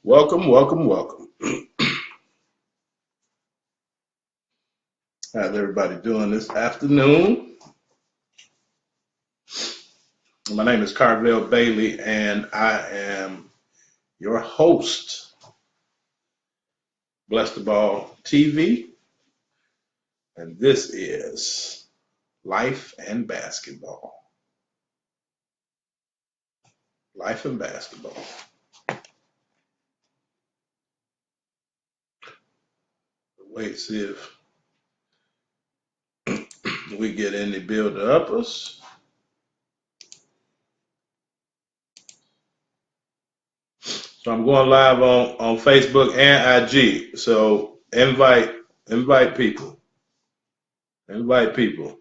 Welcome, welcome, welcome. How's everybody doing this afternoon? My name is Carvel Bailey, and I am your host, Bless the Ball TV, and this is Life and Basketball. Life and Basketball. Wait, see if we get any build-uppers. So I'm going live on Facebook and IG. So invite people. Invite people.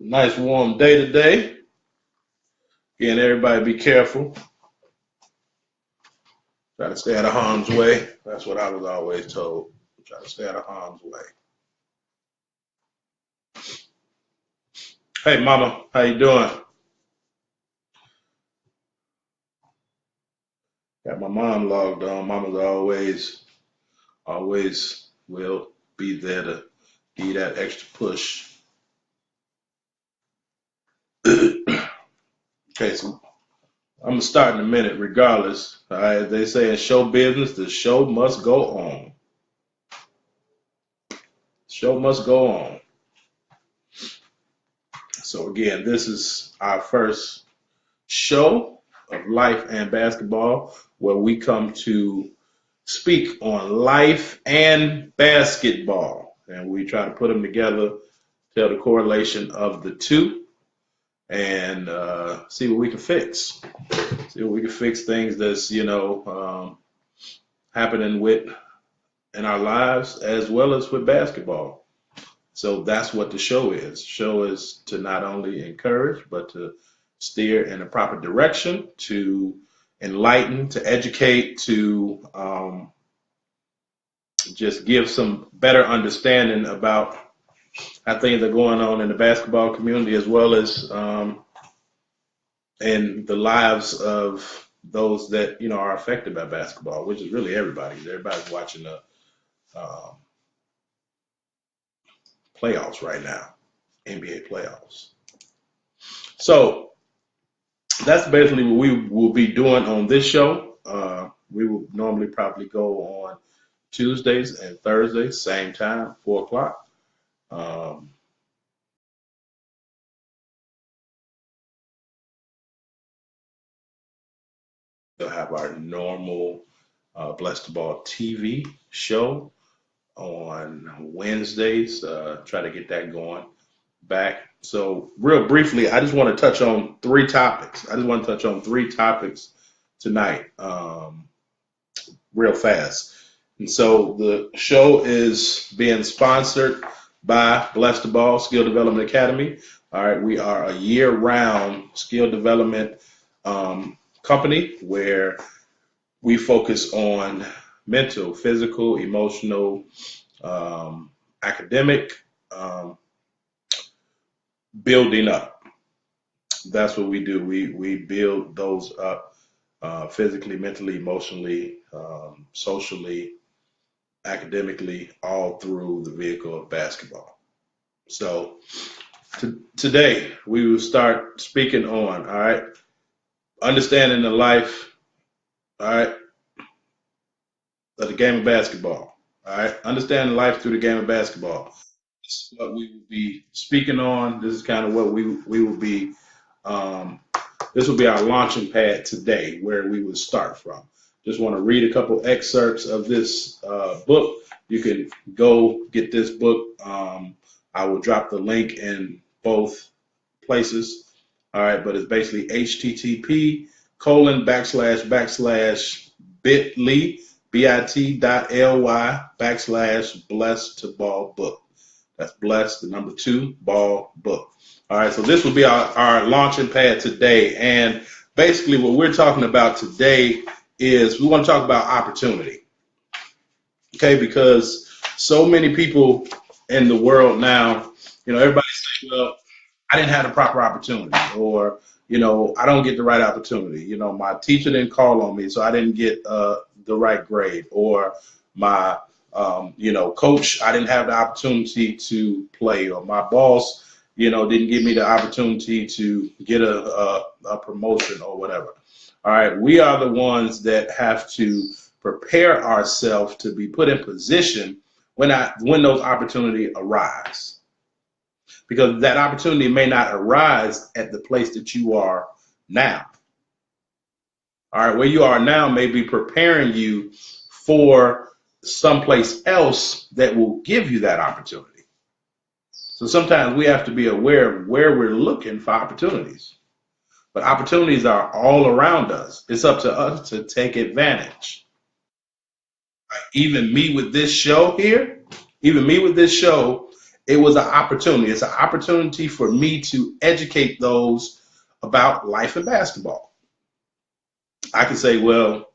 Nice warm day today. Again, everybody be careful. Try to stay out of harm's way. That's what I was always told. Try to stay out of harm's way. Hey, Mama, how you doing? Got my mom logged on. Mama's always will be there to give you that extra push. Okay, so I'm gonna start in a minute, regardless. All right, they say in show business, the show must go on. Show must go on. So again, this is our first show of Life and Basketball, where we come to speak on life and basketball, and we try to put them together, tell the correlation of the two, and see what we can fix. See what we can fix, things that's happening in our lives as well as with basketball. So that's what the show is. The show is to not only encourage, but to steer in the proper direction, to enlighten, to educate, to just give some better understanding about how things are going on in the basketball community, as well as in the lives of those that are affected by basketball, which is really everybody. Everybody's watching the playoffs right now, NBA playoffs. So that's basically what we will be doing on this show. We will normally probably go on Tuesdays and Thursdays, same time, 4 o'clock. We'll have our normal Bless the Ball TV show on Wednesdays. Try to get that going back. So real briefly, I just want to touch on 3 topics. Tonight, real fast. And so the show is being sponsored by Bless the Ball Skill Development Academy. All right, we are a year-round skill development company where we focus on mental, physical, emotional, academic, building up. That's what we do. We build those up physically, mentally, emotionally, socially, academically, all through the vehicle of basketball. So today we will start speaking on, all right, understanding the life, all right, of the game of basketball. All right, understanding life through the game of basketball. This is what we will be speaking on. This is kind of what we will be. This will be our launching pad today, where we would start from. Just want to read a couple excerpts of this book. You can go get this book. I will drop the link in both places. All right, but it's basically http://bit.ly/bless2ball book. That's bless, the number 2, ball, book. All right, so this will be our launching pad today. And basically what we're talking about today is we want to talk about opportunity. Okay, because so many people in the world now, everybody say, well, I didn't have the proper opportunity, or I don't get the right opportunity. My teacher didn't call on me, so I didn't get the right grade, or my coach, I didn't have the opportunity to play, or my boss, didn't give me the opportunity to get a promotion or whatever. All right, we are the ones that have to prepare ourselves to be put in position when those opportunities arise, because that opportunity may not arise at the place that you are now. All right, where you are now may be preparing you for someplace else that will give you that opportunity. So sometimes we have to be aware of where we're looking for opportunities. But opportunities are all around us. It's up to us to take advantage. Even me with this show here, even me with this show, it was an opportunity. It's an opportunity for me to educate those about life and basketball. I can say, well,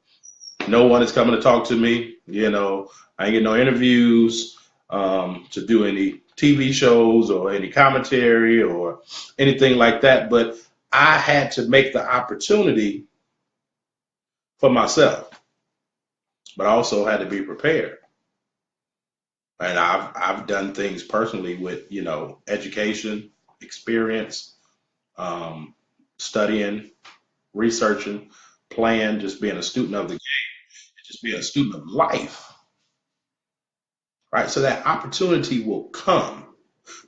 no one is coming to talk to me. I ain't get no interviews to do any TV shows or any commentary or anything like that. But I had to make the opportunity for myself, but I also had to be prepared. And I've done things personally with education, experience, studying, researching, playing, just being a student of the game, just being a student of life, right? So that opportunity will come.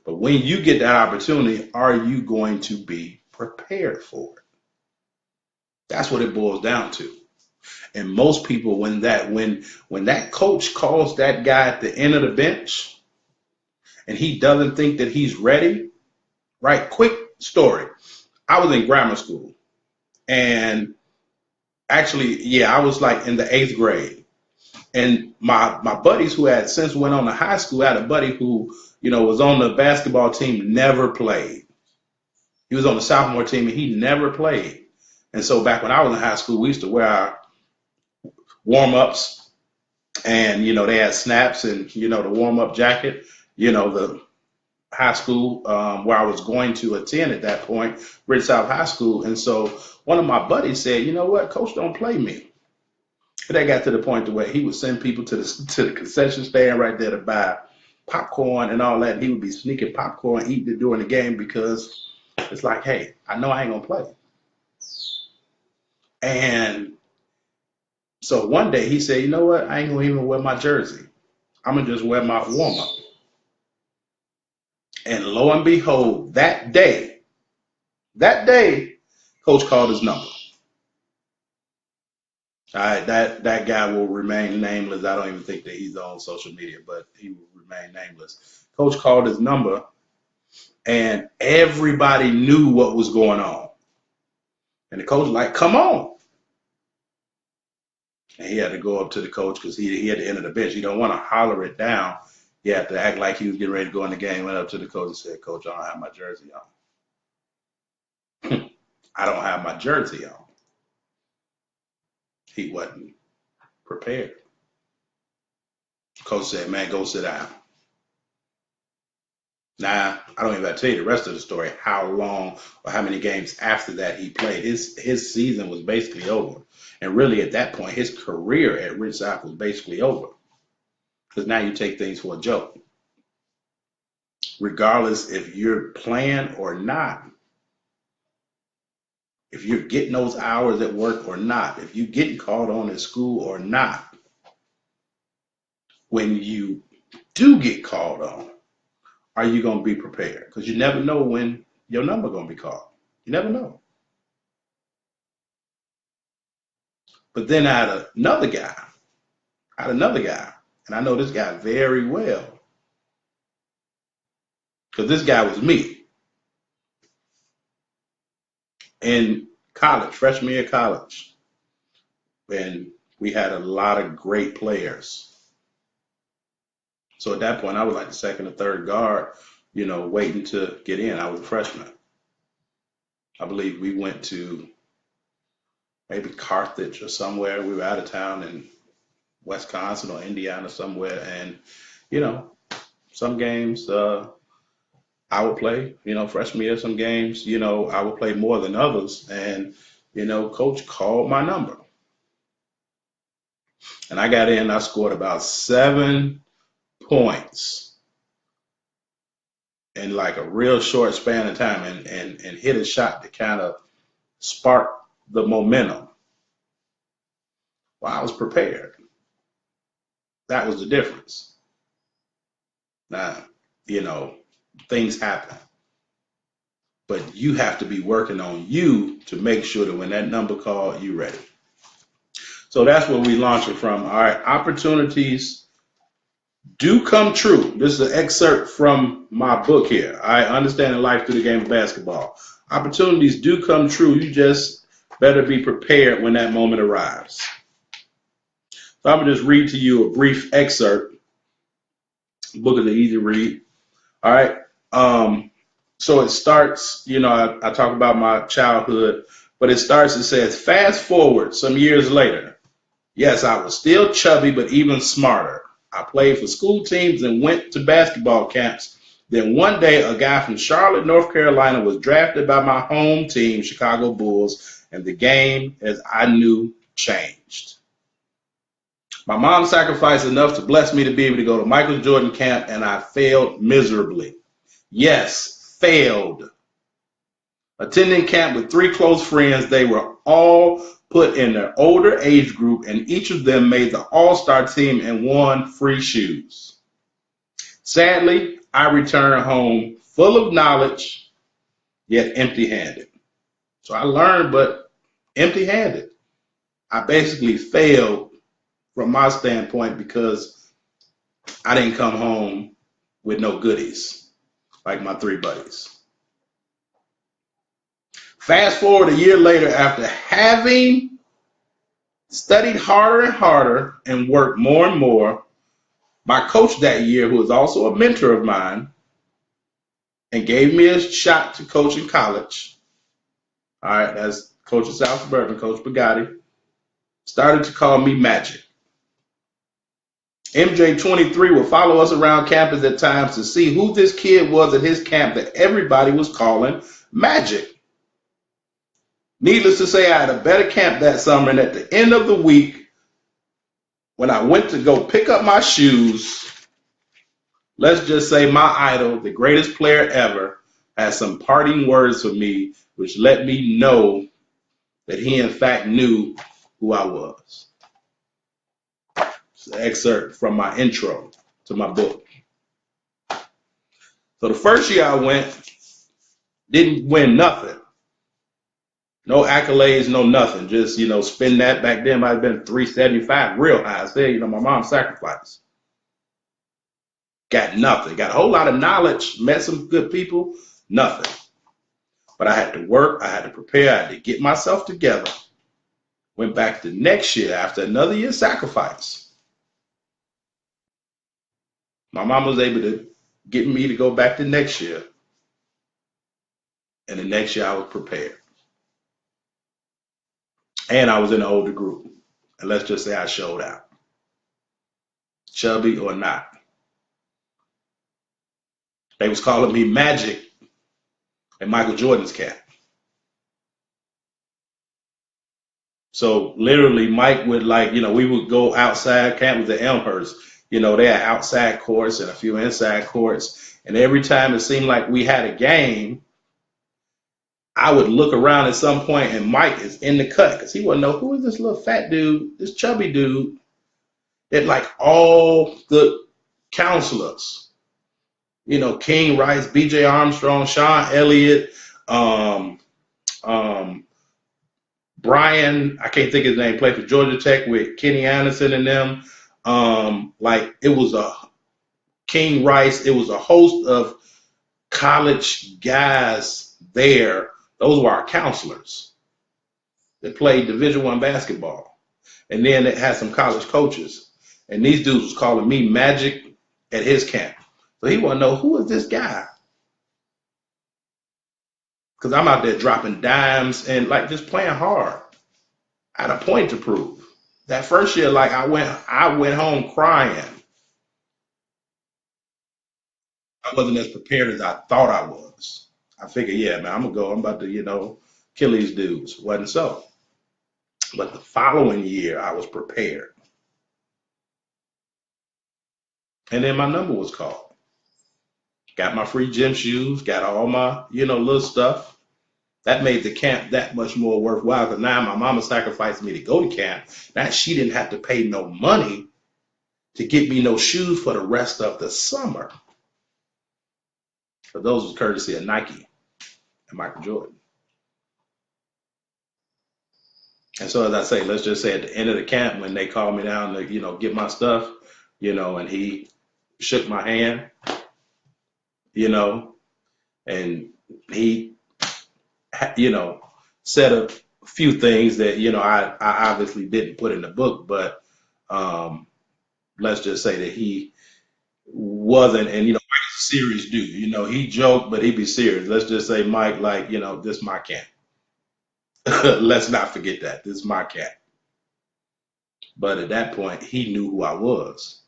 But when you get that opportunity, are you going to be prepared for it? That's what it boils down to. And most people, when that coach calls that guy at the end of the bench and he doesn't think that he's ready, right? Quick story. I was in grammar school, and actually, yeah, I was like in the 8th grade. And my buddies who had since went on to high school, had a buddy who, was on the basketball team, never played. He was on the sophomore team and he never played. And so back when I was in high school, we used to wear our warm ups, and they had snaps and the warm up jacket. The high school where I was going to attend at that point, Ridge South High School. And so one of my buddies said, you know what, coach don't play me. And that got to the point to where he would send people to the concession stand right there to buy popcorn and all that. And he would be sneaking popcorn, eating it during the game, because it's like, hey, I know I ain't gonna play. And so one day he said, you know what, I ain't gonna even wear my jersey. I'm gonna just wear my warm up. And lo and behold, that day, coach called his number. All right, that guy will remain nameless. I don't even think that he's on social media, but he will remain nameless. Coach called his number, and everybody knew what was going on. And the coach was like, come on. And he had to go up to the coach because he had to enter the bench. You don't want to holler it down. You have to act like he was getting ready to go in the game. Went up to the coach and said, Coach, I don't have my jersey on. I don't have my jersey on. He wasn't prepared. Coach said, man, go sit down. Now, I don't even have to tell you the rest of the story, how long or how many games after that he played. His season was basically over. And really, at that point, his career at Ridge South was basically over. Because now you take things for a joke. Regardless if you're playing or not, if you're getting those hours at work or not, if you're getting called on at school or not, when you do get called on, are you going to be prepared? Because you never know when your number going to be called. You never know. But then I had another guy, and I know this guy very well, because this guy was me in college, freshman year of college, and we had a lot of great players. So at that point, I was like the second or third guard, waiting to get in. I was a freshman. I believe we went to maybe Carthage or somewhere. We were out of town in Wisconsin or Indiana somewhere, and you know, Some games I would play, freshman year, some games, I would play more than others. And, coach called my number. And I got in, I scored about 7 points in like a real short span of time and hit a shot to kind of spark the momentum. Well, I was prepared. That was the difference. Now, things happen, but you have to be working on you to make sure that when that number called, you're ready. So that's where we launch it from. All right, opportunities do come true. This is an excerpt from my book here. I understand life through the game of basketball. Opportunities do come true. You just better be prepared when that moment arrives. So I'm going to just read to you a brief excerpt. The book is an easy read. All right. So it starts, I talk about my childhood, but it says, fast forward some years later. Yes, I was still chubby, but even smarter. I played for school teams and went to basketball camps. Then one day, a guy from Charlotte, North Carolina was drafted by my home team, Chicago Bulls, and the game, as I knew, changed. My mom sacrificed enough to bless me to be able to go to Michael Jordan camp, and I failed miserably. Yes, failed. Attending camp with 3 close friends, they were all put in their older age group, and each of them made the all-star team and won free shoes. Sadly, I returned home full of knowledge, yet empty-handed. So I learned, but empty-handed. I basically failed from my standpoint because I didn't come home with no goodies like my 3 buddies. Fast forward a year later, after having studied harder and harder and worked more and more, my coach that year, who was also a mentor of mine and gave me a shot to coach in college, all right, that's Coach of South Suburban, Coach Bugatti, started to call me Magic. MJ23 would follow us around campus at times to see who this kid was at his camp that everybody was calling Magic. Needless to say, I had a better camp that summer, and at the end of the week, when I went to go pick up my shoes, let's just say my idol, the greatest player ever, had some parting words for me, which let me know that he in fact knew who I was. It's an excerpt from my intro to my book. So the first year I went, didn't win nothing. No accolades, no nothing. Just, spend that. Back then might have been 375, real high. I said, my mom sacrificed. Got nothing. Got a whole lot of knowledge, met some good people, nothing. But I had to work, I had to prepare, I had to get myself together. Went back the next year after another year's sacrifice. My mom was able to get me to go back the next year. And the next year I was prepared. And I was in an older group. And let's just say I showed out. Chubby or not. They was calling me Magic at Michael Jordan's camp. So literally Mike would we would go outside. Camp was at Elmhurst. They had outside courts and a few inside courts. And every time it seemed like we had a game, I would look around at some point and Mike is in the cut because he wouldn't know who is this little fat dude, this chubby dude that like all the counselors, King Rice, BJ Armstrong, Sean Elliott, Brian, I can't think of his name, played for Georgia Tech with Kenny Anderson and them. It was a King Rice, it was a host of college guys there. Those were our counselors that played Division I basketball. And then it had some college coaches. And these dudes was calling me Magic at his camp. So he wanted to know, who is this guy? Because I'm out there dropping dimes and just playing hard. I had a point to prove. That first year, I went home crying. I wasn't as prepared as I thought I was. I figured, yeah, man, I'm gonna go. I'm about to, kill these dudes. Wasn't so. But the following year, I was prepared, and then my number was called. Got my free gym shoes. Got all my, little stuff. That made the camp that much more worthwhile. Because now my mama sacrificed me to go to camp. Now she didn't have to pay no money to get me no shoes for the rest of the summer. But those was courtesy of Nike and Michael Jordan. And so, as I say, let's just say at the end of the camp, when they called me down to, get my stuff, and he shook my hand, and he, said a few things that, I obviously didn't put in the book, but let's just say that he wasn't, and, Mike's a serious dude. He joked, but he'd be serious. Let's just say, Mike, like, this is my camp. Let's not forget that. This is my camp. But at that point, he knew who I was.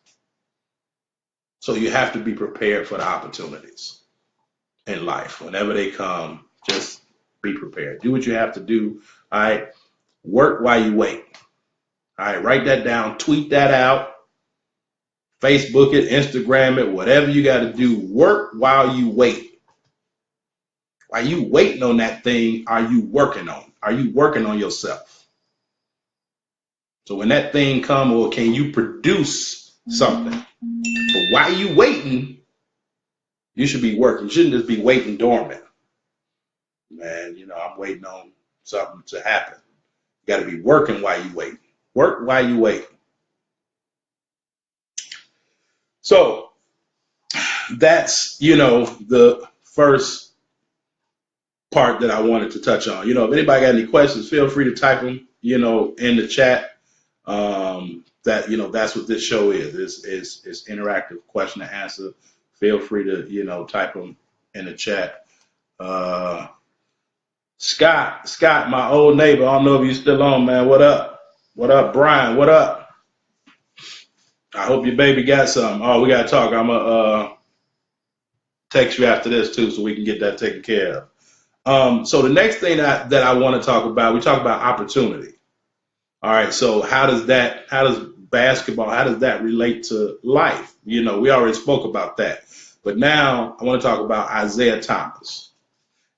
So you have to be prepared for the opportunities in life. Whenever they come, just be prepared. Do what you have to do. All right. Work while you wait. All right. Write that down. Tweet that out. Facebook it. Instagram it. Whatever you got to do. Work while you wait. While you waiting on that thing, are you working on? Are you working on yourself? So when that thing come, or can you produce something? But while you waiting, you should be working. You shouldn't just be waiting dormant. Man, I'm waiting on something to happen. You got to be working while you wait. Work while you wait. So that's, the first part that I wanted to touch on. If anybody got any questions, feel free to type them, in the chat. That's what this show is. It's interactive question and answer. Feel free to, type them in the chat. Scott, my old neighbor. I don't know if you're still on, man. What up? What up, Brian? What up? I hope your baby got something. Oh, we got to talk. I'm going to text you after this, too, so we can get that taken care of. So the next thing that I want to talk about, we talk about opportunity. All right, so how does basketball, how does that relate to life? We already spoke about that. But now I want to talk about Isaiah Thomas.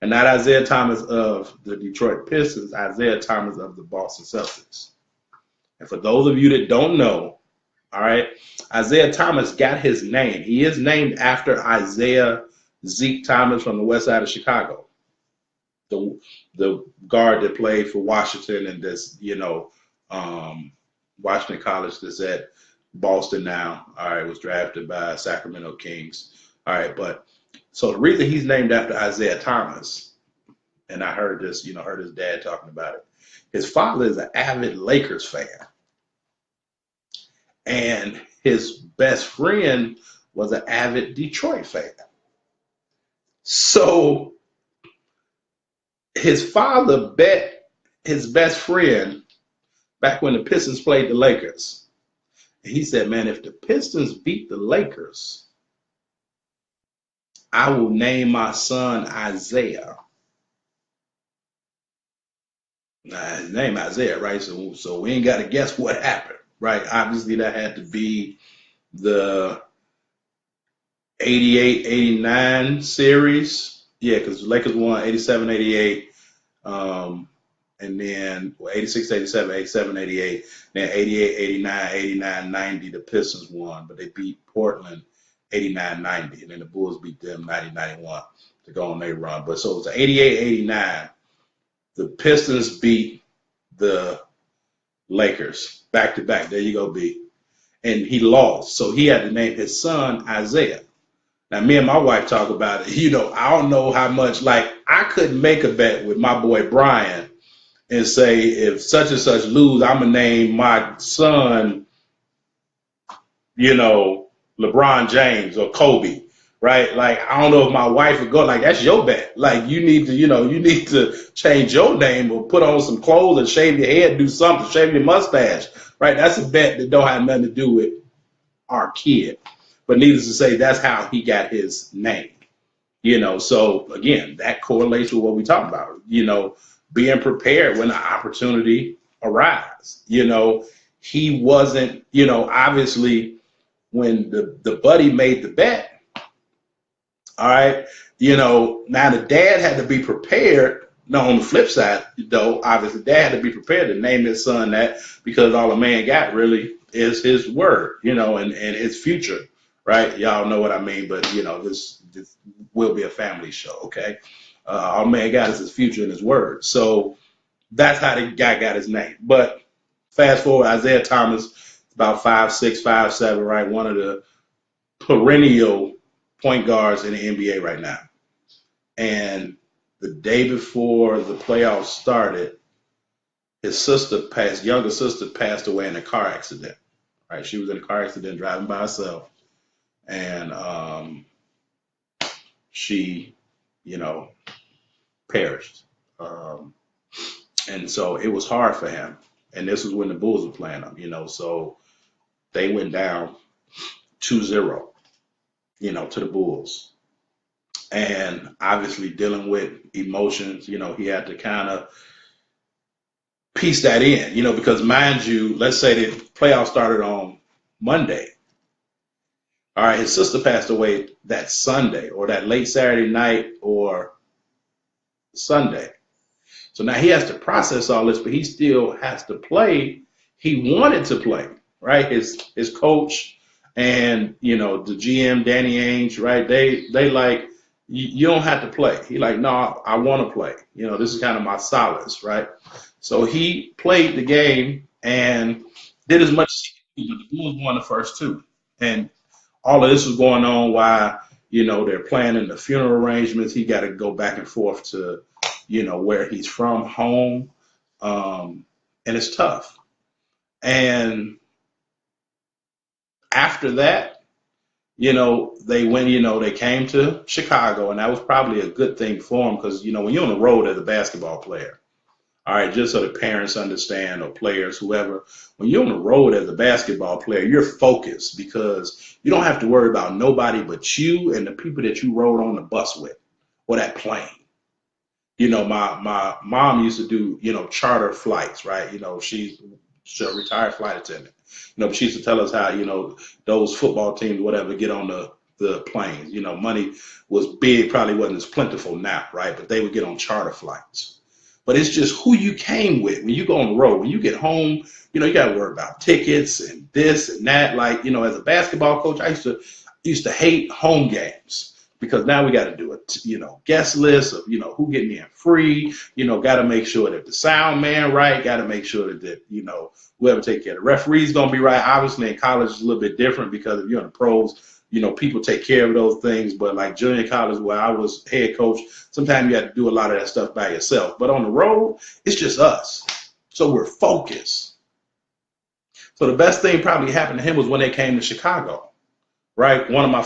And not Isaiah Thomas of the Detroit Pistons, Isaiah Thomas of the Boston Celtics. And for those of you that don't know, all right, Isaiah Thomas got his name. He is named after Isaiah Zeke Thomas from the west side of Chicago. The guard that played for Washington and this, Washington College that's at Boston now. All right, was drafted by Sacramento Kings. All right, but so the reason he's named after Isaiah Thomas, and I heard this, heard his dad talking about it. His father is an avid Lakers fan. And his best friend was an avid Detroit fan. So his father bet his best friend back when the Pistons played the Lakers. He said, man, if the Pistons beat the Lakers, I will name my son Isaiah. Now, his name Isaiah, right? So we ain't got to guess what happened, right? Obviously, that had to be the 88-89 series. Yeah, because the Lakers won 87-88. And then 86-87, 87-88, then 88-89, 89-90, the Pistons won, but they beat Portland 89-90, and then the Bulls beat them 90-91 to go on their run. But so it was 88-89. The Pistons beat the Lakers back to back. There you go, B. And he lost, so he had to name his son Isaiah. Now, me and my wife talk about it. I don't know how much, like, I couldn't make a bet with my boy Brian and say, if such and such lose, I'm going to name my son, LeBron James or Kobe, right? Like, I don't know if my wife would go, like, that's your bet. Like, you need to change your name or put on some clothes and shave your head, do something, shave your mustache, right? That's a bet that don't have nothing to do with our kid. But needless to say, that's how he got his name. So again, that correlates with what we talked about. Being prepared when the opportunity arises. He wasn't. Obviously, when the buddy made the bet, all right, now the dad had to be prepared. No, on the flip side, though, obviously, dad had to be prepared to name his son that, because all a man got really is his word, and his future, right? Y'all know what I mean, but, this will be a family show, okay? All a man got is his future and his word. So that's how the guy got his name. But fast forward, Isaiah Thomas, about 5'6", 5'7", right? One of the perennial point guards in the NBA right now. And the day before the playoffs started, his younger sister passed away in a car accident. Right, she was in a car accident driving by herself, and she, perished. And so it was hard for him. And this was when the Bulls were playing them. So they went down 2-0, to the Bulls. And obviously dealing with emotions, he had to kind of piece that in, because mind you, let's say the playoffs started on Monday. All right, his sister passed away that Sunday or that late Saturday night or Sunday. So now he has to process all this, but he still has to play. He wanted to play, right? His coach and, the GM, Danny Ainge, right? They like, you don't have to play. He like, no, I want to play. This is kind of my solace, right? So he played the game and did as much as he could, but the Bulls won the first two. And all of this was going on while, they're planning the funeral arrangements. He got to go back and forth to, where he's from, home. And it's tough. And after that, they went, they came to Chicago, and that was probably a good thing for them because, when you're on the road as a basketball player, all right, just so the parents understand, or players, whoever, when you're on the road as a basketball player, you're focused because you don't have to worry about nobody but you and the people that you rode on the bus with or that plane. My mom used to do, charter flights, right? She's a retired flight attendant. But she used to tell us how, those football teams, whatever, get on the planes. Money was big, probably wasn't as plentiful now, right? But they would get on charter flights. But it's just who you came with. When you go on the road, when you get home, you got to worry about tickets and this and that. Like, as a basketball coach, I used to hate home games because now we got to do a, guest list of, who getting in free, got to make sure that the sound man right, got to make sure that, whoever take care of the referee's going to be right. Obviously in college it's a little bit different because if you're in the pros, people take care of those things. But like junior college where I was head coach, sometimes you have to do a lot of that stuff by yourself. But on the road, it's just us. So we're focused. So the best thing probably happened to him was when they came to Chicago, right? One of my,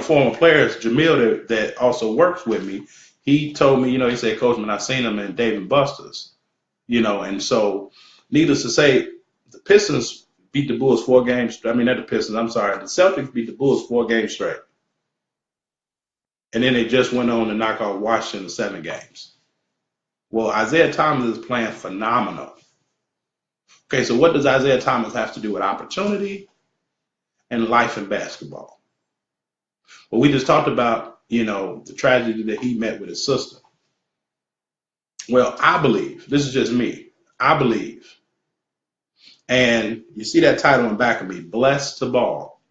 former players, Jamil, that also works with me, he told me, he said, Coach, man, I seen him in Dave & Buster's, and so needless to say, the Pistons beat the Bulls 4 games. I mean, not the Pistons. I'm sorry. The Celtics beat the Bulls 4 games straight. And then they just went on to knock off Washington in 7 games. Well, Isaiah Thomas is playing phenomenal. Okay, so what does Isaiah Thomas have to do with opportunity and life in basketball? Well, we just talked about, the tragedy that he met with his sister. Well, I believe, this is just me, I believe, and you see that title in back of me, Blessed to Ball.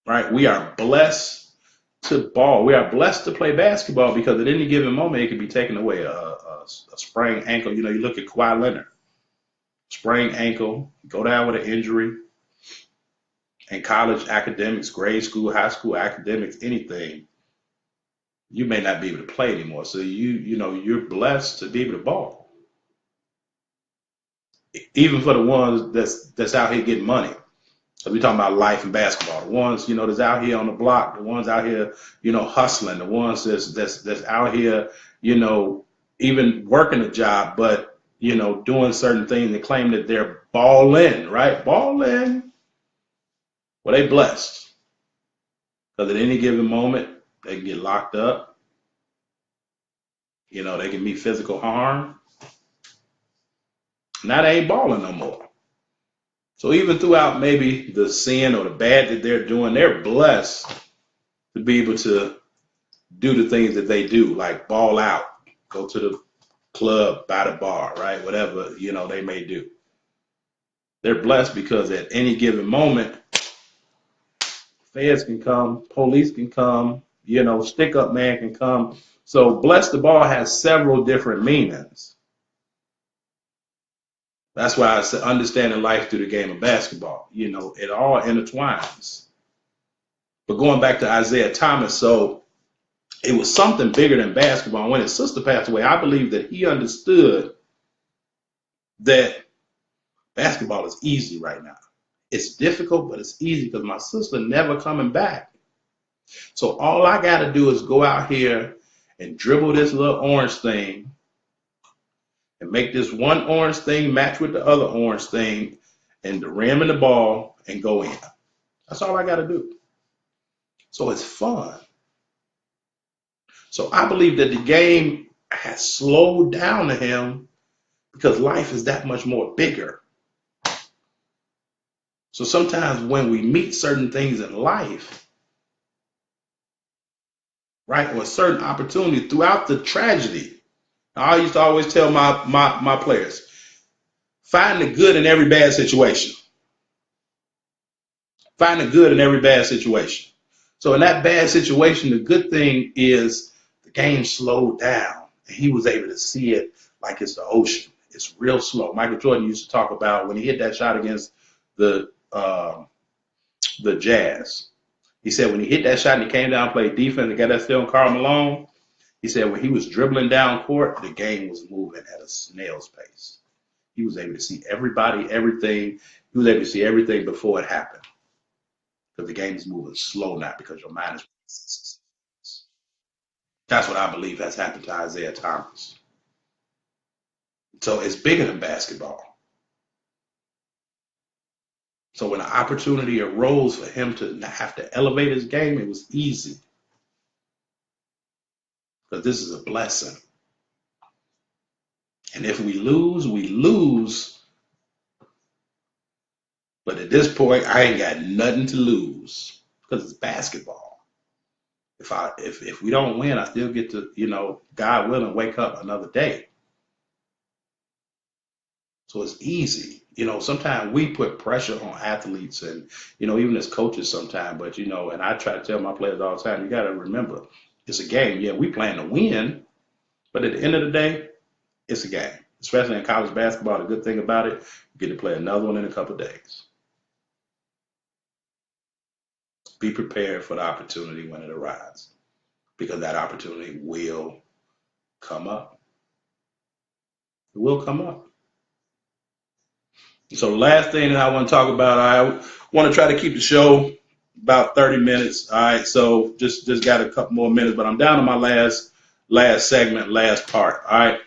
Right? We are blessed to ball. We are blessed to play basketball because at any given moment it could be taken away. A sprained ankle. You look at Kawhi Leonard. Sprained ankle, go down with an injury. In college academics, grade school, high school academics, anything, you may not be able to play anymore. So you're blessed to be able to ball. Even for the ones that's out here getting money. So we're talking about life and basketball. The ones, that's out here on the block, the ones out here, hustling, the ones that's out here, even working a job, but, doing certain things and claim that they're balling, right? Balling. Well, they blessed because at any given moment they can get locked up. They can meet physical harm. Now they ain't balling no more. So even throughout maybe the sin or the bad that they're doing, they're blessed to be able to do the things that they do, like ball out, go to the club, by the bar, right? Whatever, they may do. They're blessed because at any given moment, feds can come, police can come, stick up man can come. So bless the ball has several different meanings. That's why I say understanding life through the game of basketball. It all intertwines. But going back to Isaiah Thomas, so it was something bigger than basketball. When his sister passed away, I believe that he understood that basketball is easy right now. It's difficult, but it's easy because my sister never coming back. So all I got to do is go out here and dribble this little orange thing and make this one orange thing match with the other orange thing and the rim and the ball and go in. That's all I got to do. So it's fun. So I believe that the game has slowed down to him because life is that much more bigger. So sometimes when we meet certain things in life, right, or a certain opportunity throughout the tragedy, I used to always tell my players, find the good in every bad situation. Find the good in every bad situation. So in that bad situation, the good thing is the game slowed down. And he was able to see it like it's the ocean. It's real slow. Michael Jordan used to talk about when he hit that shot against the Jazz. He said when he hit that shot and he came down and played defense and got that steal on Karl Malone, he said when he was dribbling down court, the game was moving at a snail's pace. He was able to see everybody, everything. He was able to see everything before it happened. Because the game is moving slow now because your mind is. That's what I believe has happened to Isaiah Thomas. So it's bigger than basketball. So when the opportunity arose for him to have to elevate his game, it was easy. Because this is a blessing. And if we lose, we lose. But at this point, I ain't got nothing to lose because it's basketball. If we don't win, I still get to, God willing, wake up another day. So it's easy. Sometimes we put pressure on athletes and, even as coaches sometimes, but, and I try to tell my players all the time, you got to remember, it's a game. Yeah, we plan to win, but at the end of the day, it's a game. Especially in college basketball, the good thing about it, you get to play another one in a couple of days. Be prepared for the opportunity when it arises, because that opportunity will come up. It will come up. So the last thing that I want to talk about, I want to try to keep the show about 30 minutes. All right, so just got a couple more minutes, but I'm down to my last segment, last part. All right.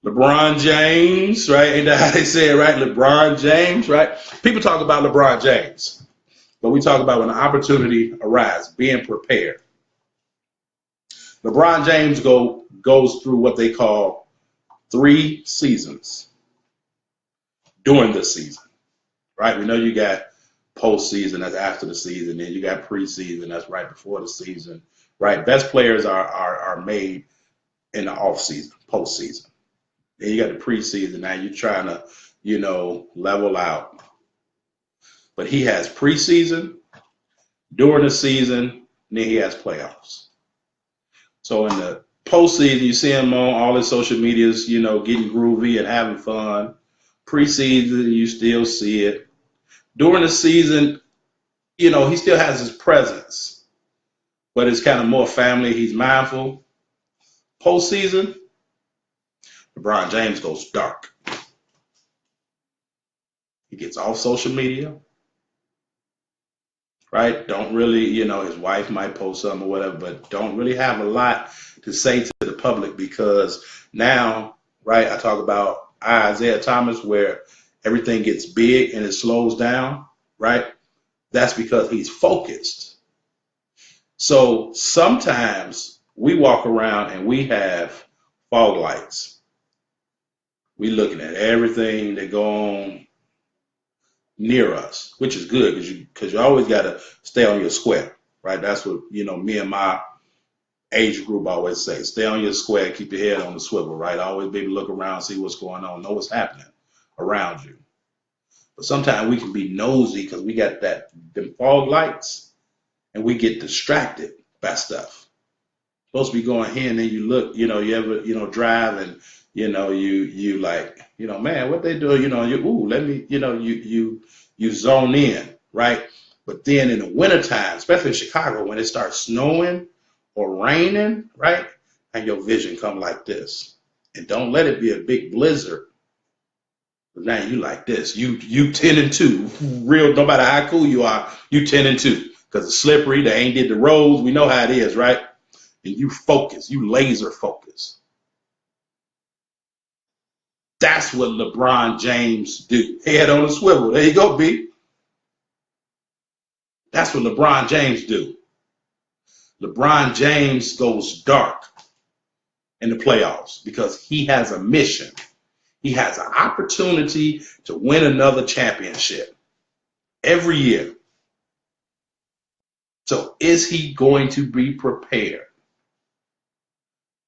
LeBron James, right? Ain't that how they say it, right? LeBron James, right? People talk about LeBron James, but we talk about when the opportunity arises, being prepared. LeBron James goes through what they call 3 seasons during the season, right? We know you got postseason, that's after the season, then you got preseason, that's right before the season, right? Best players are made in the off season, postseason. Then you got the preseason. Now you're trying to, level out. But he has preseason, during the season, and then he has playoffs. So in the postseason, you see him on all his social medias, getting groovy and having fun. Preseason, you still see it. During the season, he still has his presence, but it's kind of more family. He's mindful. Postseason, LeBron James goes dark. He gets off social media, right? Don't really, his wife might post something or whatever, but don't really have a lot to say to the public because now, right, I talk about Isaiah Thomas where everything gets big and it slows down, right? That's because he's focused. So sometimes we walk around and we have fog lights. We looking at everything that go on near us, which is good because you always got to stay on your square, right? That's what me and my age group always say. Stay on your square, keep your head on the swivel, right? Always be able to look around, see what's going on, know what's happening around you. But sometimes we can be nosy because we got them fog lights and we get distracted by stuff. Supposed to be going here and then you look, you ever, drive and, you like, man, what they do, let me, you zone in, right? But then in the wintertime, especially in Chicago, when it starts snowing or raining, right? And your vision come like this. And don't let it be a big blizzard. But now you like this. You 10 and 2. Real, no matter how cool you are, you 10 and 2. Because it's slippery, they ain't did the roads. We know how it is, right? And you focus, you laser focus. That's what LeBron James do. Head on a swivel. There you go, B. That's what LeBron James do. LeBron James goes dark in the playoffs because he has a mission. He has an opportunity to win another championship every year. So is he going to be prepared?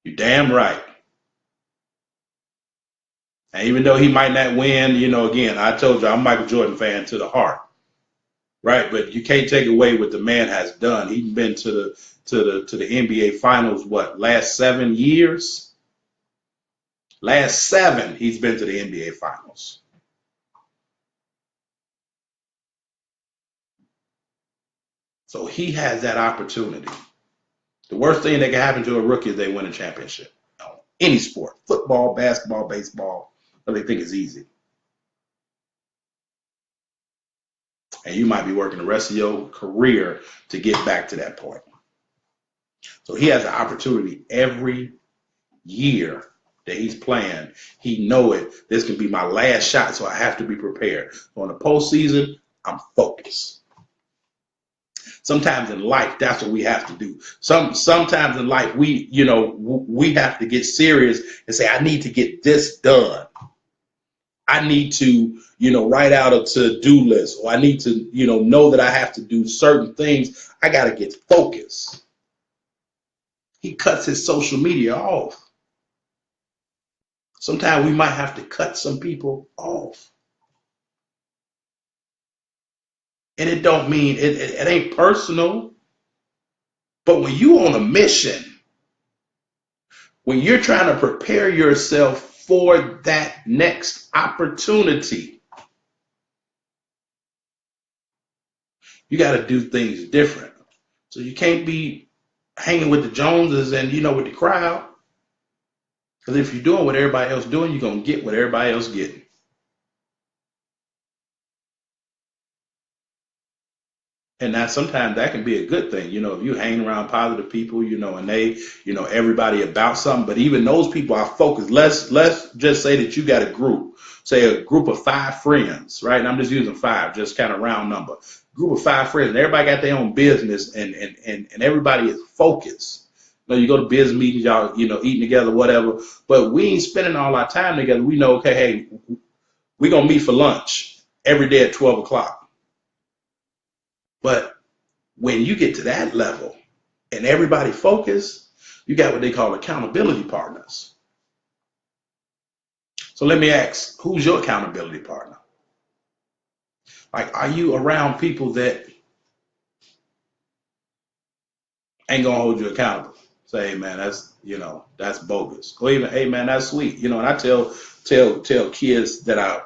You're damn right. And even though he might not win, again, I told you I'm a Michael Jordan fan to the heart, right? But you can't take away what the man has done. He's been to the NBA Finals. What, last 7 years? Last 7, he's been to the NBA Finals. So he has that opportunity. The worst thing that can happen to a rookie is they win a championship. Any sport, football, basketball, baseball, but they think it's easy. And you might be working the rest of your career to get back to that point. So he has an opportunity every year that he's playing. He know it. This can be my last shot, so I have to be prepared. So in the postseason, I'm focused. Sometimes in life, that's what we have to do. Sometimes in life, we have to get serious and say, I need to get this done. I need to, write out a to-do list, or I need to, know that I have to do certain things. I got to get focused. He cuts his social media off. Sometimes we might have to cut some people off. And it don't mean, it ain't personal. But when you on a mission, when you're trying to prepare yourself for that next opportunity, you got to do things different. So you can't be hanging with the Joneses and, with the crowd. Because if you're doing what everybody else doing, you're going to get what everybody else getting. And that sometimes that can be a good thing, if you hang around positive people, and they, everybody about something. But even those people are focused. Let's just say that you got a group, say a group of 5 friends, right? And I'm just using 5, just kind of round number. Group of 5 friends, and everybody got their own business, and everybody is focused. You go to business meetings, y'all, eating together, whatever. But we ain't spending all our time together. We know, okay, hey, we're gonna meet for lunch every day at 12 o'clock. But when you get to that level and everybody focused, you got what they call accountability partners. So let me ask, who's your accountability partner? Like, are you around people that ain't gonna hold you accountable? Say, hey man, that's bogus. Or even, hey man, that's sweet. And I tell kids that I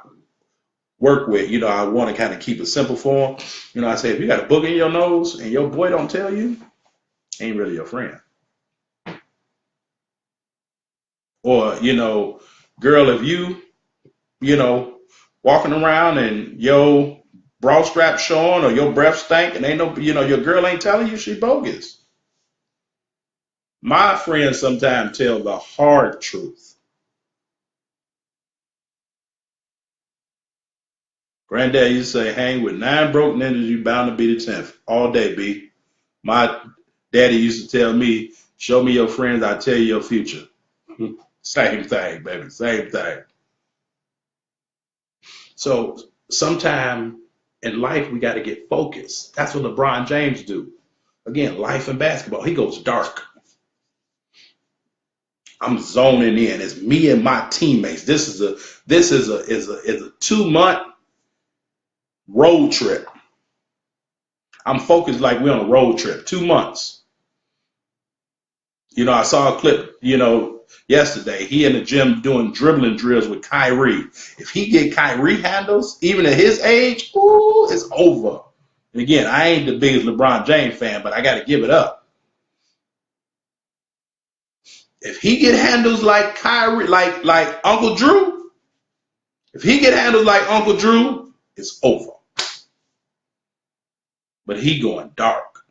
work with, I want to kind of keep it simple for them. I say, if you got a book in your nose and your boy don't tell you, ain't really your friend. Or, girl, if you, walking around and your bra strap showing or your breath stank and ain't no, your girl ain't telling you, she bogus. My friends sometimes tell the hard truth. Granddad used to say, hang with 9 broke ninjas, you bound to be the 10th. All day, B. My daddy used to tell me, show me your friends, I'll tell you your future. Same thing, baby. Same thing. So sometime in life we got to get focused. That's what LeBron James do. Again, life and basketball. He goes dark. I'm zoning in. It's me and my teammates. This is a 2 month road trip. I'm focused like we're on a road trip. 2 months. I saw a clip, yesterday. He in the gym doing dribbling drills with Kyrie. If he get Kyrie handles, even at his age, ooh, it's over. And again, I ain't the biggest LeBron James fan, but I got to give it up. If he get handles like Kyrie, like Uncle Drew, if he get handles like Uncle Drew, it's over. But he going dark.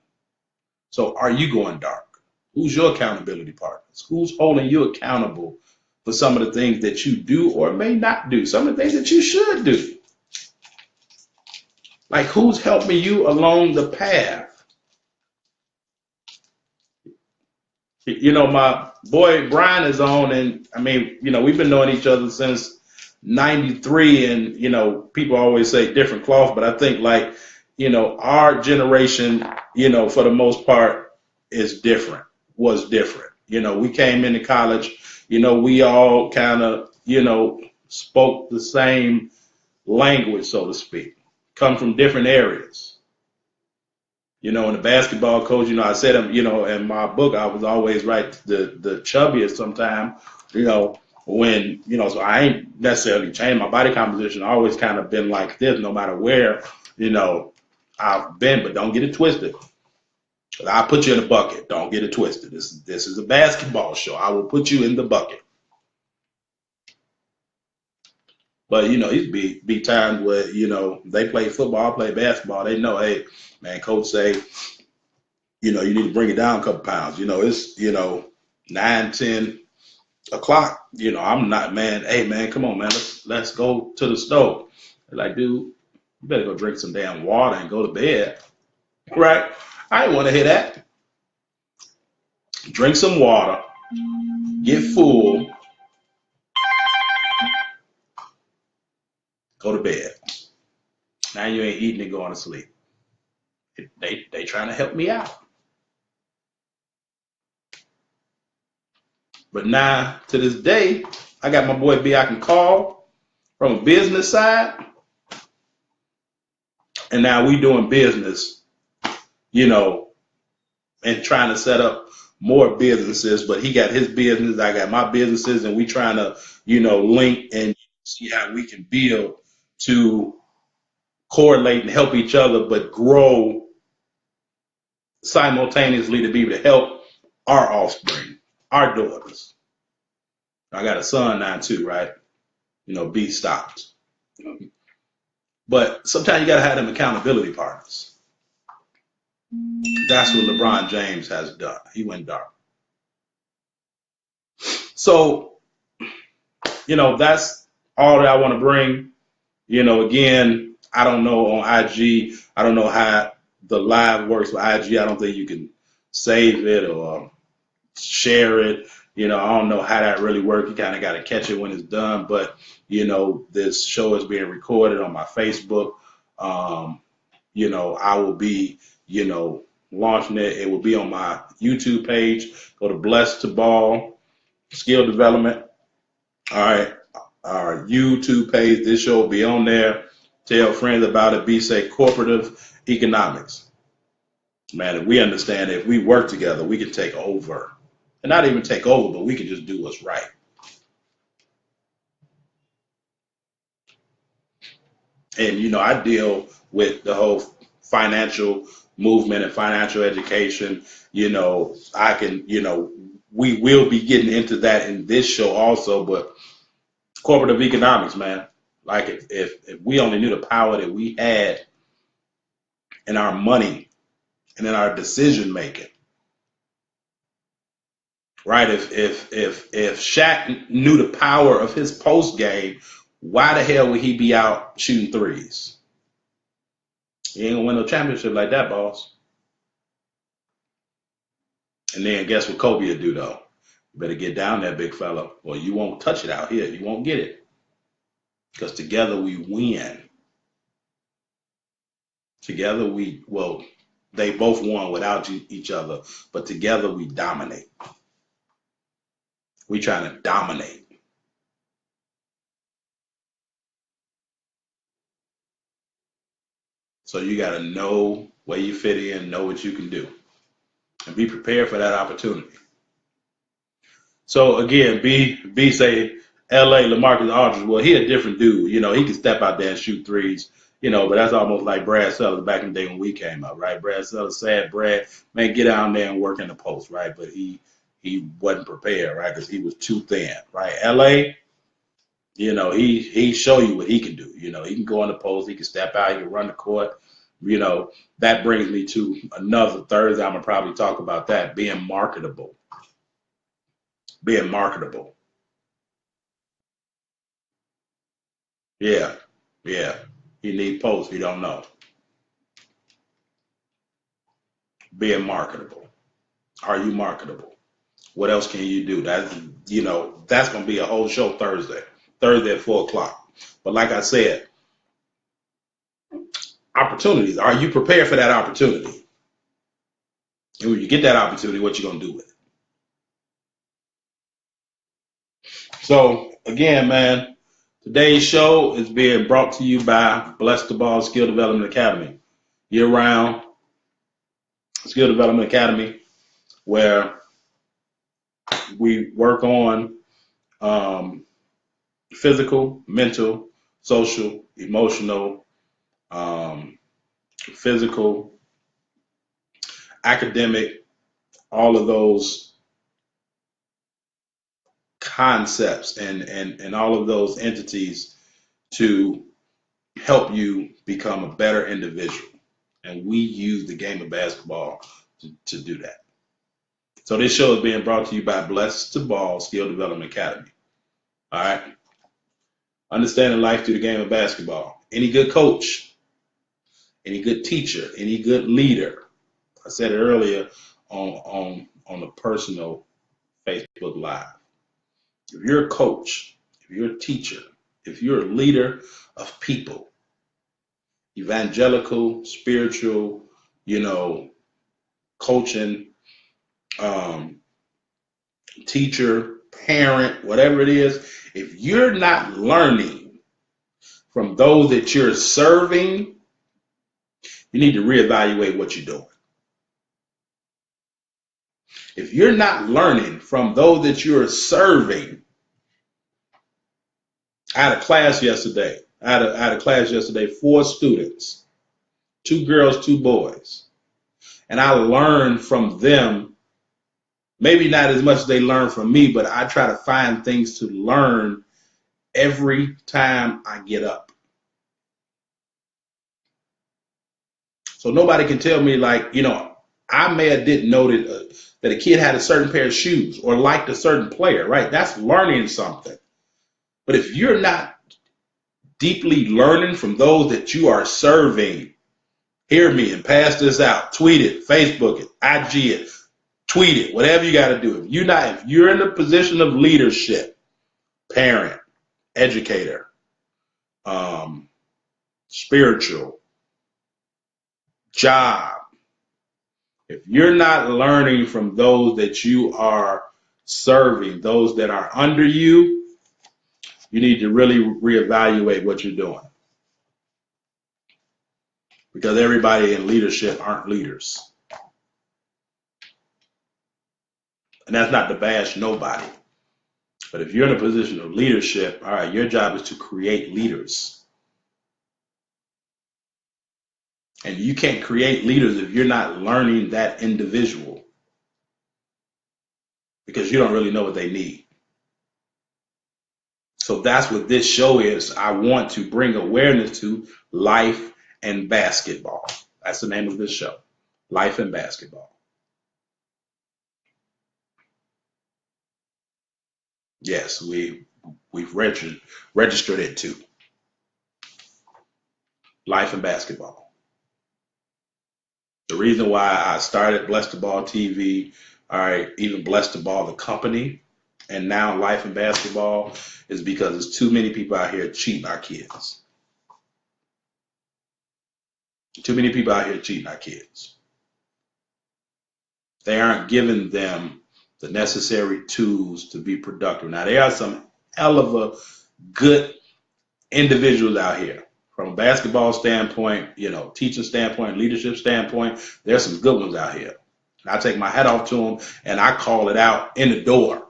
So are you going dark? Who's your accountability partners? Who's holding you accountable for some of the things that you do or may not do? Some of the things that you should do. Like who's helping you along the path? My boy Brian is on, and I mean, we've been knowing each other since '93, and people always say different cloth, but I think our generation, for the most part, is different. Was different. We came into college. We all kind of, spoke the same language, so to speak. Come from different areas. And the basketball coach, I said, in my book, I was always right, the chubbiest sometime, when, so I ain't necessarily changed my body composition. I always kind of been like this, no matter where, I've been, but don't get it twisted. I'll put you in the bucket. Don't get it twisted. This is a basketball show. I will put you in the bucket. But, it'd be times where, they play football, I play basketball. They know, hey, man, coach say, you need to bring it down a couple pounds. It's, 9, 10 o'clock. I'm not, man, hey, man, come on, man, let's go to the stove. They're like, dude, you better go drink some damn water and go to bed. Right? I didn't want to hear that. Drink some water, get full, go to bed. Now you ain't eating and going to sleep. They trying to help me out. But now, to this day, I got my boy B I can call from a business side. And now we doing business, and trying to set up more businesses. But he got his business, I got my businesses, and we trying to, link and see how we can build to correlate and help each other, but grow simultaneously to be able to help our offspring, our daughters. I got a son now too, right? B stopped. But sometimes you got to have them accountability partners. That's what LeBron James has done. He went dark. So, that's all that I want to bring. Again, I don't know on IG. I don't know how the live works with IG. I don't think you can save it or share it. I don't know how that really works. You kind of got to catch it when it's done. But, this show is being recorded on my Facebook. I will be, launching it. It will be on my YouTube page. Go to Blessed to Ball, Skill Development. All right. Our YouTube page. This show will be on there. Tell friends about it. Be say cooperative economics. Man, if we understand that if we work together, we can take over. And not even take over, but we can just do what's right. And, I deal with the whole financial movement and financial education. I can, we will be getting into that in this show also, but cooperative economics, man. Like if we only knew the power that we had in our money and in our decision making, right? If Shaq knew the power of his post game, why the hell would he be out shooting threes? He ain't gonna win no championship like that, boss. And then guess what Kobe will do though? You better get down there, big fella, or you won't touch it out here. You won't get it. Because together we win. Together they both won without each other, but together we dominate. We trying to dominate. So you got to know where you fit in, know what you can do, and be prepared for that opportunity. So again, B say L.A. LaMarcus Aldridge. Well, he a different dude. You know, he can step out there and shoot threes. You know, but that's almost like Brad Sellers back in the day when we came up, right? Brad Sellers said, Brad, man, get down there and work in the post, right? But he wasn't prepared, right? Because he was too thin, right? L.A. You know, he show you what he can do. You know, he can go in the post, he can step out, he can run the court. You know, that brings me to another Thursday. I'm gonna probably talk about that, being marketable. Being marketable. Yeah, yeah. You need posts, you don't know. Being marketable. Are you marketable? What else can you do? That's gonna be a whole show Thursday. Thursday at 4 o'clock. But like I said, opportunities. Are you prepared for that opportunity? And when you get that opportunity, what you gonna do with it? So again, man, today's show is being brought to you by Bless the Ball Skill Development Academy. Year-round Skill Development Academy, where we work on physical, mental, social, emotional, physical, academic, all of those concepts and all of those entities to help you become a better individual. And we use the game of basketball to do that. So this show is being brought to you by Bless the Ball Skill Development Academy. All right. Understanding life through the game of basketball. Any good coach, any good teacher, any good leader. I said it earlier on a personal Facebook Live. If you're a coach, if you're a teacher, if you're a leader of people, evangelical, spiritual, coaching, teacher, parent, whatever it is, if you're not learning from those that you're serving, you need to reevaluate what you're doing. If you're not learning from those that you're serving, I had a class yesterday. 4 students, 2 girls, 2 boys. And I learned from them, maybe not as much as they learn from me, but I try to find things to learn every time I get up. So nobody can tell me I may have didn't know that a kid had a certain pair of shoes or liked a certain player, right? That's learning something. But if you're not deeply learning from those that you are serving, hear me and pass this out. Tweet it, Facebook it, IG it, tweet it, whatever you got to do. If you're in a position of leadership, parent, educator, spiritual, job, if you're not learning from those that you are serving, those that are under you, you need to really reevaluate what you're doing. Because everybody in leadership aren't leaders. And that's not to bash nobody. But if you're in a position of leadership, all right, your job is to create leaders. And you can't create leaders if you're not learning that individual. Because you don't really know what they need. So that's what this show is. I want to bring awareness to life and basketball. That's the name of this show, Life and Basketball. Yes, we We've registered it to Life and Basketball. The reason why I started Bless the Ball TV, all right, even Bless the Ball, the company, and now Life and Basketball is because there's too many people out here cheating our kids. Too many people out here cheating our kids. They aren't giving them the necessary tools to be productive. Now, there are some hell of a good individuals out here from a basketball standpoint, teaching standpoint, leadership standpoint. There's some good ones out here. And I take my hat off to them and I call it out in the door.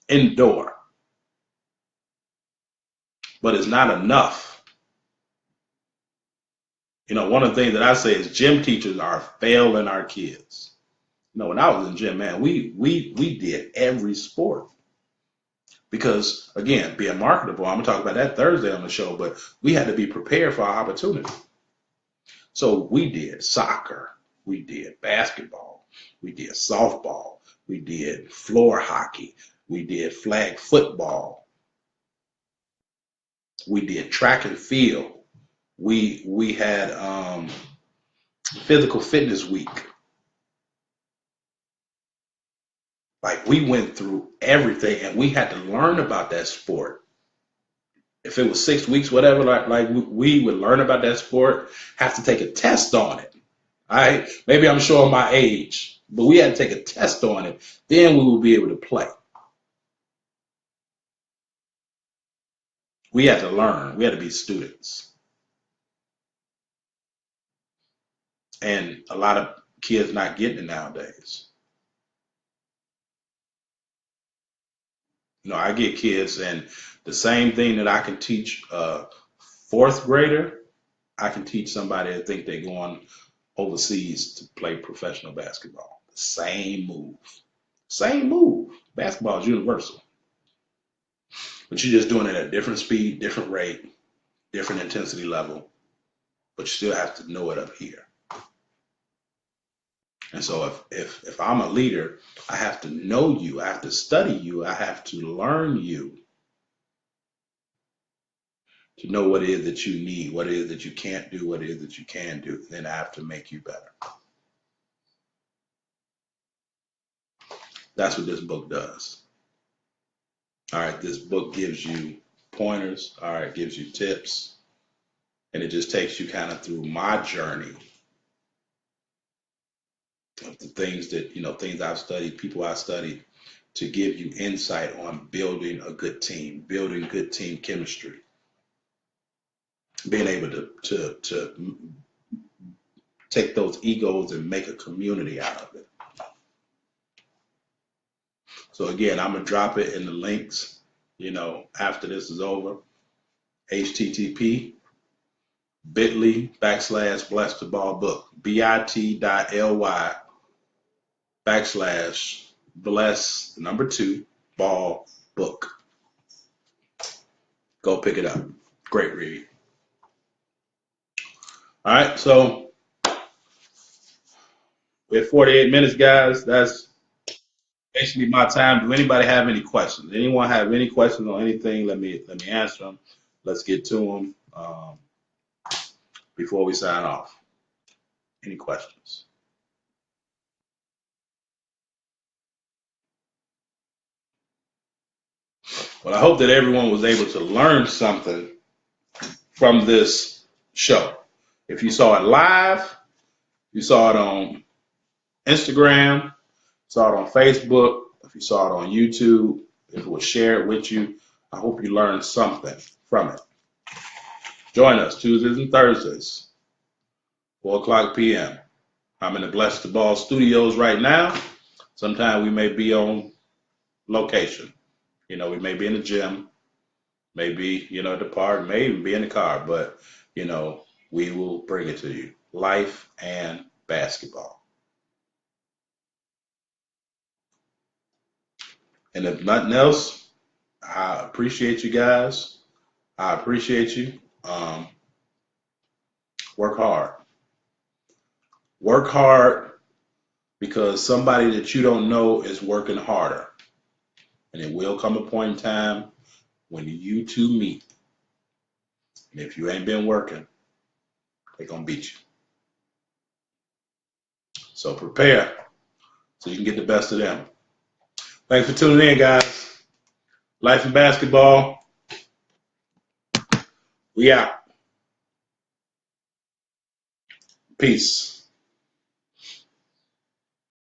In the door. But it's not enough. One of the things that I say is gym teachers are failing our kids. When I was in gym, man, we did every sport. Because, again, being marketable, I'm going to talk about that Thursday on the show, but we had to be prepared for our opportunity. So we did soccer, we did basketball, we did softball, we did floor hockey, we did flag football, we did track and field, we had physical fitness week. Like, we went through everything and we had to learn about that sport. If it was 6 weeks, whatever, like we would learn about that sport, have to take a test on it. All right, maybe I'm showing my age, but we had to take a test on it. Then we would be able to play. We had to learn. We had to be students. And a lot of kids not getting it nowadays. I get kids, and the same thing that I can teach a fourth grader, I can teach somebody that think they're going overseas to play professional basketball. The same move. Same move. Basketball is universal. But you're just doing it at a different speed, different rate, different intensity level. But you still have to know it up here. And so if I'm a leader, I have to know you. I have to study you. I have to learn you to know what it is that you need, what it is that you can't do, what it is that you can do. Then I have to make you better. That's what this book does. All right, this book gives you pointers. All right, gives you tips. And it just takes you kind of through my journey of the things that, things I've studied, people I've studied, to give you insight on building a good team, building good team chemistry, being able to take those egos and make a community out of it. So again, I'm going to drop it in the links, after this is over. HTTP bit.ly/bless the ball book, bit.ly/bless 2 ball book. Go pick it up. Great read. All right, so we're at 48 minutes, guys. That's basically my time. Do anybody have any questions? Anyone have any questions on anything? Let me answer them. Let's get to them before we sign off. Any questions? Well, I hope that everyone was able to learn something from this show. If you saw it live, you saw it on Instagram, saw it on Facebook, if you saw it on YouTube, if it was shared with you, I hope you learned something from it. Join us Tuesdays and Thursdays, 4:00 p.m. I'm in the Bless the Ball studios right now. Sometime we may be on location. We may be in the gym, maybe, at the park, may even be in the car, but, we will bring it to you. Life and basketball. And if nothing else, I appreciate you guys. I appreciate you. Work hard. Work hard because somebody that you don't know is working harder. And it will come a point in time when you two meet. And if you ain't been working, they're going to beat you. So prepare so you can get the best of them. Thanks for tuning in, guys. Life and basketball. We out. Peace.